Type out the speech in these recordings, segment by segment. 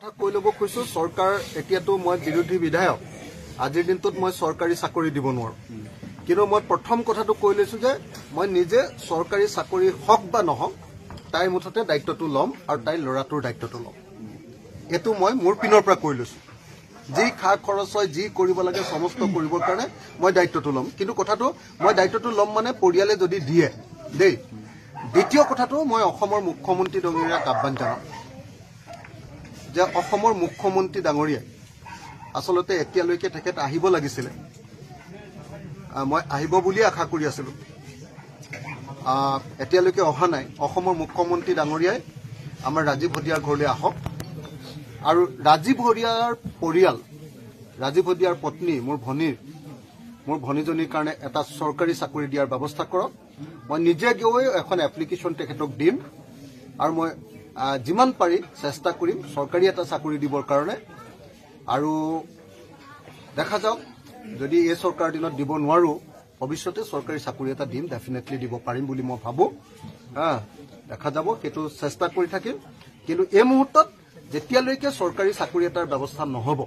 কথা কৈ ল'ব খুজিছো চৰকাৰ এতিয়াতো মই বিৰোধী বিধায়ক আজিৰ দিনটোত মই চৰকাৰী চাকৰি দিব নোৱাৰো কিন্তু মই প্ৰথম কথাটো কৈ লৈছো যে মই নিজে চৰকাৰী চাকৰি হক বা নহক তাইৰ মুঠতে দায়িত্বটো ল'ম আৰু তাইৰ ল'ৰাটোৰ দায়িত্বটো ল'ম এটো মই মোৰ পিনৰ পৰা কৈ লৈছো যি খা খৰচ হয় যি কৰিব লাগে সমস্ত কৰিবৰ কাৰণে মই দায়িত্বটো ল'ম কিন্তু কথাটো মই দায়িত্বটো ল'ম মানে পৰিয়ালে যদি দিয়ে দেই দ্বিতীয় কথাটো মই অসমৰ মুখ্যমন্ত্ৰী ডাঙৰীয়াক আহ্বান জনাম যে অসমৰ মুখ্যমন্ত্ৰী ডাঙৰীয়াই আসলতে এতিয়ালৈকে তেখেত আহিব লাগিছিল মই আহিব বুলি আশা কৰি আছিলো এতিয়ালৈকে অহা নাই অসমৰ মুখ্যমন্ত্ৰী ডাঙৰীয়াই আমাৰ ৰাজীৱ হদিয়াৰ ঘৰলৈ আহক আৰু ৰাজীৱ হদিয়াৰ পৰিয়াল ৰাজীৱ হদিয়াৰ পত্নী মোৰ ভনীজনীৰ কাৰণে এটা চৰকাৰী চাকৰি দিয়াৰ ব্যৱস্থা কৰক মই নিজে গৈ এখন এপ্লিকেশ্যন তেখেতক দিম আৰু মই যিমান পাৰি চেষ্টা কৰিম চৰকাৰী এটা চাকৰি দিবৰ কাৰণে আৰু দেখা যাওক যদি এই চৰকাৰ দিনত দিব নোৱাৰো ভৱিষ্যতে চৰকাৰী চাকৰি এটা দিম ডেফিনেটলি দিব পাৰিম বুলি মই ভাবো দেখা যাব সেইটো চেষ্টা কৰি থাকিম কিন্তু এই মুহূৰ্তত যেতিয়ালৈকে চৰকাৰী চাকৰি এটাৰ ব্যৱস্থা নহব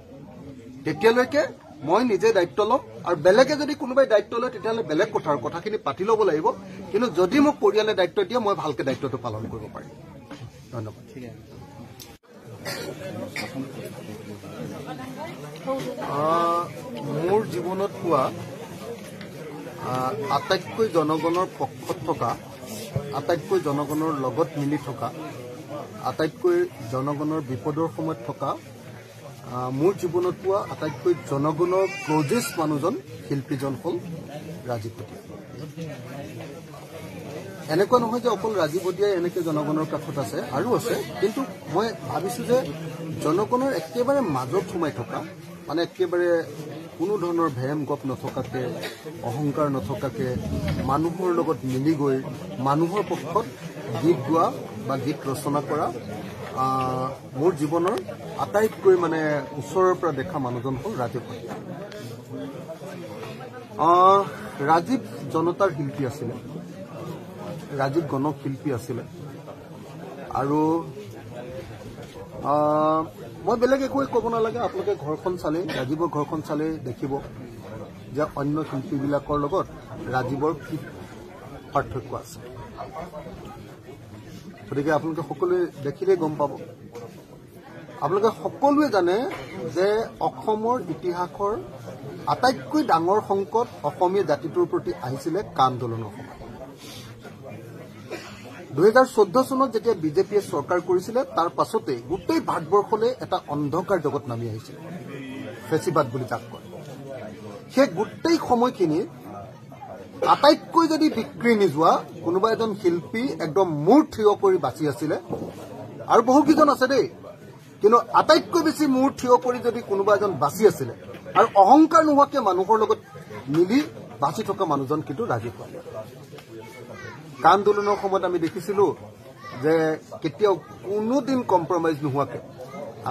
তেতিয়ালৈকে মই নিজে দায়িত্ব ল'ম আৰু বেলেগে যদি কোনোবাই দায়িত্ব লয় তেতিয়াহ'লে বেলেগ কথাখিনি পাতি ল'ব লাগিব কিন্তু যদি মোক পৰিয়ালে দায়িত্ব দিয়ে মই ভালকে দায়িত্বটো পালন কৰিব পাৰিম ধন্যবাদ মোৰ জীৱনত পোৱা আটাইতকৈ জনগণৰ পক্ষত থকা আটাইতকৈ জনগণৰ লগত মিলি থকা আটাইতকৈ জনগণৰ বিপদৰ সময়ত থকা মোৰ জীৱনত পোৱা আটাইতকৈ জনগণৰ ক্লজেষ্ট মানুহজন শিল্পীজন হ'ল ৰাজীৱ হদিয়া এনেকুৱা নহয় যে অকল ৰাজীৱ হদিয়াই এনেকৈ জনগণৰ কাষত আছে আৰু আছে কিন্তু মই ভাবিছো যে জনগণৰ একেবাৰে মাজত সোমাই থকা মানে একেবাৰে কোনো ধৰণৰ ভেম গপ নথকাকে অহংকাৰ নথকাকে মানুহৰ লগত মিলি গৈ মানুহৰ পক্ষত গীত গোৱা বা গীত ৰচনা কৰা মোৰ জীৱনৰ আটাইতকৈ মানে ওচৰৰ পৰা দেখা মানুহজন হ'ল ৰাজীৱ হদিয়া ৰাজীৱ জনতাৰ শিল্পী আছিলে ৰাজীৱ গণশিল্পী আছিলে আৰু মই বেলেগ একোৱে ক'ব নালাগে আপোনালোকে ঘৰখন চালে ৰাজীৱৰ ঘৰখন চালে দেখিব যে অন্য শিল্পীবিলাকৰ লগত ৰাজীৱৰ কি পাৰ্থক্য আছে গতিকে আপোনালোকে সকলোৱে দেখিলেই গম পাব আপোনালোকে সকলোৱে জানে যে অসমৰ ইতিহাসৰ আটাইতকৈ ডাঙৰ সংকট অসমীয়া জাতিটোৰ প্ৰতি আহিছিলে কা আন্দোলনৰ সময়ত 2014 চনত যেতিয়া বিজেপিয়ে চৰকাৰ কৰিছিলে তাৰ পাছতে গোটেই ভাৰতবৰ্ষলৈ এটা অন্ধকাৰ জগত নামি আহিছিল ফেচিবাদ বুলি যাক কয় সেই গোটেই সময়খিনি আটাইতকৈ যদি বিক্ৰী নিযোৱা কোনোবা এজন শিল্পী একদম মূৰ থিয় কৰি বাচি আছিলে আৰু বহুকেইজন আছে দেই কিন্তু আটাইতকৈ বেছি মূৰ থিয় কৰি যদি কোনোবা এজন বাচি আছিলে আৰু অহংকাৰ নোহোৱাকে মানুহৰ লগত মিলি বাচি থকা মানুহজন কিন্তু ৰাজীৱ হদিয়া কা আন্দোলনৰ সময়ত আমি দেখিছিলো যে কেতিয়াও কোনোদিন কম্প্ৰমাইজ নোহোৱাকে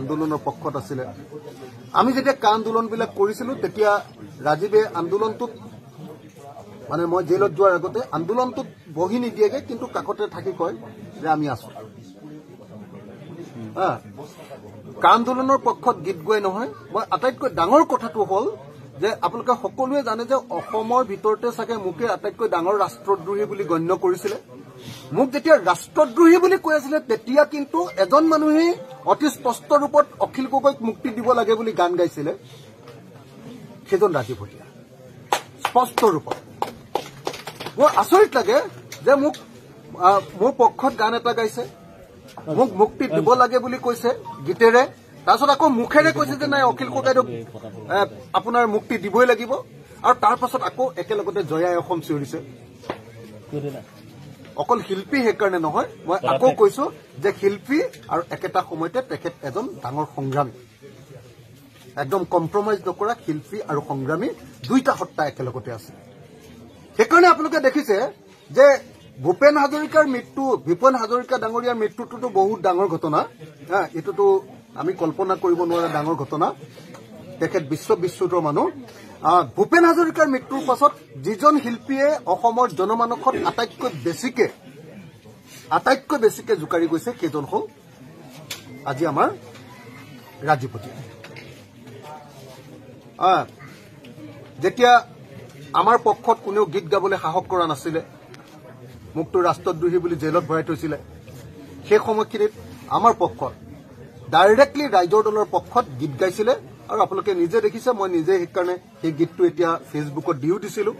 আন্দোলনৰ পক্ষত আছিলে আমি যেতিয়া কা আন্দোলনবিলাক কৰিছিলো তেতিয়া ৰাজীৱে আন্দোলনটোত মানে মই জেলত যোৱাৰ আগতে আন্দোলনটোত বহি নিদিয়েগে কিন্তু কাকতে থাকি কয় যে আমি আছো কা আন্দোলনৰ পক্ষত গীত গোৱাই নহয় মই আটাইতকৈ ডাঙৰ কথাটো হ'ল যে আপোনালোকে সকলোৱে জানে যে অসমৰ ভিতৰতে চাগে মোকে আটাইতকৈ ডাঙৰ ৰাষ্ট্ৰদ্ৰোহী বুলি গণ্য কৰিছিলে মোক যেতিয়া ৰাষ্ট্ৰদ্ৰোহী বুলি কৈ আছিলে তেতিয়া কিন্তু এজন মানুহে অতি স্পষ্ট ৰূপত অখিল গগৈক মুক্তি দিব লাগে বুলি গান গাইছিলে সেইজন ৰাজীৱ হদিয়া স্পষ্ট ৰূপত মোৰ আচৰিত লাগে যে মোক মোৰ পক্ষত গান এটা গাইছে মোক মুক্তি দিব লাগে বুলি কৈছে গীতেৰে তাৰপিছত আকৌ মুখেৰে কৈছে যে নাই অখিল গগৈক আপোনাৰ মুক্তি দিবই লাগিব আৰু তাৰ পাছত আকৌ একেলগতে জয়াই অসম চিঞৰিছে অকল শিল্পী সেইকাৰণে নহয় মই আকৌ কৈছো যে শিল্পী আৰু একেটা সময়তে তেখেত এজন ডাঙৰ সংগ্ৰামী একদম কম্প্ৰমাইজ নকৰা শিল্পী আৰু সংগ্ৰামী দুইটা সত্তা একেলগতে আছে সেইকাৰণে আপোনালোকে দেখিছে যে ভূপেন হাজৰিকাৰ ডাঙৰীয়াৰ মৃত্যুটোতো বহুত ডাঙৰ ঘটনা এইটোতো আমি কল্পনা কৰিব নোৱাৰা ডাঙৰ ঘটনা তেখেত বিশ্ববিশ্ৰুত মানুহ ভূপেন হাজৰিকাৰ মৃত্যুৰ পাছত যিজন শিল্পীয়ে অসমৰ জনমানসত আটাইতকৈ বেছিকে জোকাৰি গৈছে সেইজন হ'ল আজি আমাৰ ৰাজীৱ ভটিয়া যেতিয়া আমাৰ পক্ষত কোনেও গীত গাবলৈ সাহস কৰা নাছিলে মোকতো ৰাষ্ট্ৰদ্ৰোহী বুলি জেলত ভৰাই থৈছিলে সেই সময়খিনিত আমাৰ পক্ষত ডাইৰেক্টলি ৰাইজৰ দলৰ পক্ষত গীত গাইছিলে আৰু আপোনালোকে নিজে দেখিছে মই নিজে সেইকাৰণে সেই গীতটো এতিয়া ফেচবুকত দিও দিছিলোঁ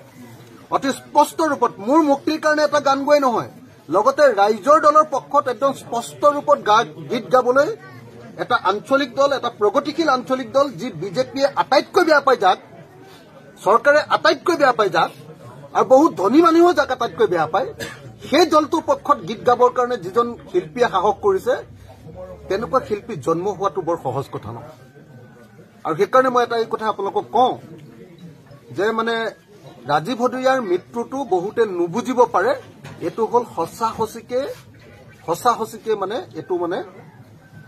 অতি স্পষ্ট ৰূপত মোৰ মুক্তিৰ কাৰণে এটা গান গোৱাই নহয় লগতে ৰাইজৰ দলৰ পক্ষত একদম স্পষ্ট ৰূপত গীত গাবলৈ এটা আঞ্চলিক দল এটা প্ৰগতিশীল আঞ্চলিক দল যি বিজেপিয়ে আটাইতকৈ বেয়া পায় যাক চৰকাৰে আটাইতকৈ বেয়া পায় যাক আৰু বহুত ধনী মানুহেও যাক আটাইতকৈ বেয়া পায় সেই দলটোৰ পক্ষত গীত গাবৰ কাৰণে যিজন শিল্পীয়ে সাহস কৰিছে তেনেকুৱা শিল্পী জন্ম হোৱাটো বৰ সহজ কথা নহয় আৰু সেইকাৰণে মই এটা এই কথা আপোনালোকক কওঁ যে মানে ৰাজীৱ ভটিয়াৰ মৃত্যুটো বহুতে নুবুজিব পাৰে এইটো হ'ল সঁচা সঁচিকে মানে এইটো মানে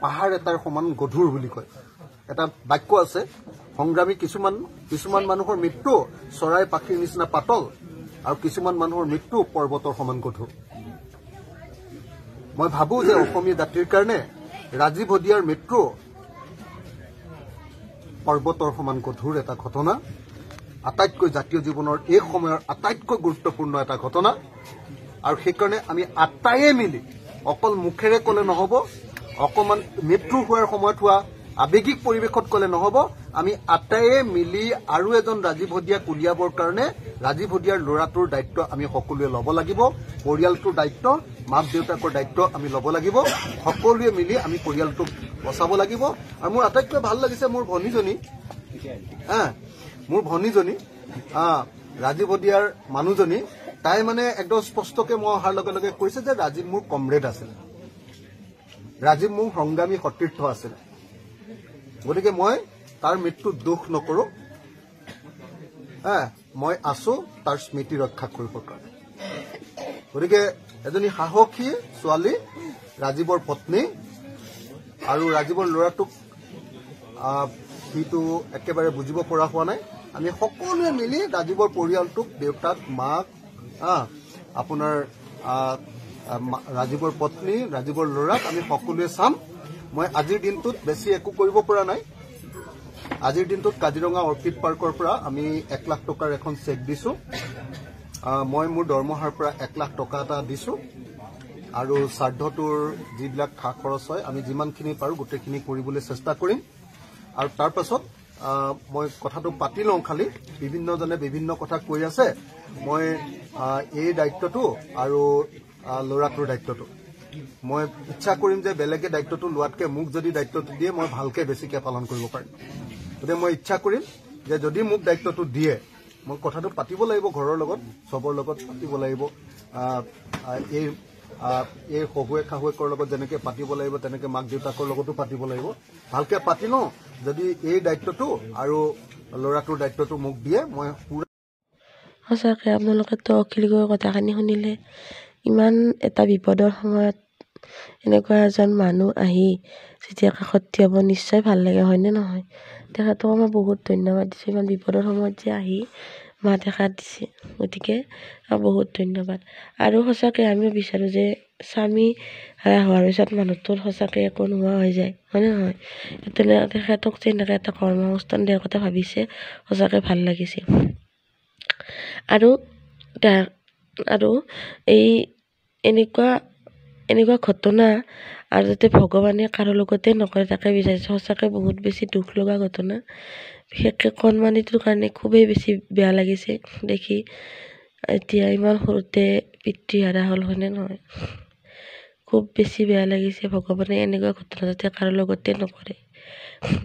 পাহাৰ এটাৰ সমান গধুৰ বুলি কয় এটা বাক্য আছে সংগ্ৰামী কিছুমান মানুহৰ মৃত্যু চৰাই পাখিৰ নিচিনা পাতল আৰু কিছুমান মানুহৰ মৃত্যু পৰ্বতৰ সমান গধুৰ মই ভাবো যে অসমীয়া জাতিৰ কাৰণে ৰাজীৱ ভটিয়াৰ মৃত্যু পৰ্বতৰ সমান গধুৰ এটা ঘটনা আটাইতকৈ জাতীয় জীৱনৰ এই সময়ৰ আটাইতকৈ গুৰুত্বপূৰ্ণ এটা ঘটনা আৰু সেইকাৰণে আমি আটাইয়ে মিলি অকল মুখেৰে ক'লে নহ'ব অকমান মৃত্যু হোৱাৰ সময়ত হোৱা আবেগিক পৰিৱেশত ক'লে নহ'ব আমি আটাইয়ে মিলি আৰু এজন ৰাজীৱ ভটিয়াক উলিয়াবৰ কাৰণে ৰাজীৱ ভটিয়াৰ ল'ৰাটোৰ দায়িত্ব আমি সকলোৱে ল'ব লাগিব পৰিয়ালটোৰ দায়িত্ব মাক দেউতাকৰ দায়িত্ব আমি ল'ব লাগিব সকলোৱে মিলি আমি পৰিয়ালটোক বচাব লাগিব আৰু মোৰ আটাইতকৈ ভাল লাগিছে মোৰ ভনীজনী ৰাজীৱ ভটিয়াৰ মানুহজনী তাই মানে একদম স্পষ্টকে মই অহাৰ লগে লগে কৈছে যে ৰাজীৱ মোৰ কমৰেড আছিল ৰাজীৱ মোৰ সংগ্ৰামী সতীৰ্থ আছিল গতিকে মই তাৰ মৃত্যুত দুখ নকৰো মই আছো তাৰ স্মৃতি ৰক্ষা কৰিবৰ কাৰণে গতিকে এজনী সাহসী ছোৱালী ৰাজীৱৰ পত্নী আৰু ৰাজীৱৰ ল'ৰাটোক সিটো একেবাৰে বুজিব পৰা হোৱা নাই আমি সকলোৱে মিলি ৰাজীৱৰ পৰিয়ালটোক দেউতাক মাক আপোনাৰ ৰাজীৱৰ পত্নী ৰাজীৱৰ ল'ৰাক আমি সকলোৱে চাম মই আজিৰ দিনটোত বেছি একো কৰিব পৰা নাই আজিৰ দিনটোত কাজিৰঙা অৰ্কিড পাৰ্কৰ পৰা আমি 1 লাখ টকাৰ এখন চেক দিছো মই মোৰ দৰমহাৰ পৰা 1 লাখ টকা এটা দিছো আৰু শ্ৰাদ্ধটোৰ যিবিলাক খা খৰচ হয় আমি যিমানখিনি পাৰো গোটেইখিনি কৰিবলৈ চেষ্টা কৰিম আৰু তাৰ পাছত মই কথাটো পাতি লওঁ খালি বিভিন্নজনে বিভিন্ন কথা কৈ আছে মই এই দায়িত্বটো আৰু ল'ৰাটোৰ দায়িত্বটো মই ইচ্ছা কৰিম যে বেলেগে দায়িত্বটো লোৱাতকে মোক যদি দায়িত্বটো দিয়ে মই ভালকে বেছিকে পালন কৰিব পাৰিম গতিকে মই ইচ্ছা কৰিম যে যদি মোক দায়িত্বটো দিয়ে মই কথাটো পাতিব লাগিব ঘৰৰ লগত সবৰ লগত পাতিব লাগিব এই শাহুৱেকৰ লগত যেনেকে পাতিব লাগিব তেনেকে মাক দেউতাকৰ লগতো পাতিব লাগিব ভালকে পাতি লওঁ যদি এই দায়িত্বটো আৰু ল'ৰাটোৰ দায়িত্বটো মোক দিয়ে মই সঁচাকৈ আপোনালোকেতো অখিল গগৈৰ কথাখিনি শুনিলে ইমান এটা বিপদৰ সময়ত এনেকুৱা এজন মানুহ আহি যেতিয়া কাষত থিয় হ'ব নিশ্চয় ভাল লাগে হয়নে নহয় তেখেতক মই বহুত ধন্যবাদ দিছোঁ ইমান বিপদৰ সময়ত যে আহি মাত এষাৰ দিছে গতিকে বহুত ধন্যবাদ আৰু সঁচাকৈ আমিও বিচাৰোঁ যে স্বামী হেৰাই হোৱাৰ পিছত মানুহটোৰ সঁচাকৈ একো নোহোৱা হৈ যায় হয়নে নহয় তেখেতক যে এনেকৈ এটা কৰ্মসংস্থান দিয়াৰ কথা ভাবিছে সঁচাকৈ ভাল লাগিছে আৰু এই এনেকুৱা ঘটনা আৰু যাতে ভগৱানে কাৰো লগতে নকৰে তাকে বিচাৰিছে সঁচাকৈ বহুত বেছি দুখ লগা ঘটনা বিশেষকৈ কণমানিটোৰ কাৰণে খুবেই বেছি বেয়া লাগিছে দেখি এতিয়া ইমান সৰুতে পিতৃহাৰা হ'ল হয়নে নহয় খুব বেছি বেয়া লাগিছে ভগৱানে এনেকুৱা ঘটনা যাতে কাৰো লগতে নকৰে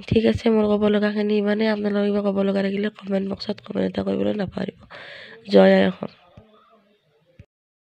ঠিক আছে মোৰ ক'ব লগাখিনি ইমানেই আপোনালোকে কিবা ক'ব লগা থাকিলে কমেণ্ট বক্সত কমেণ্ট এটা কৰিবলৈ নাপাহৰিব জয় আই অসম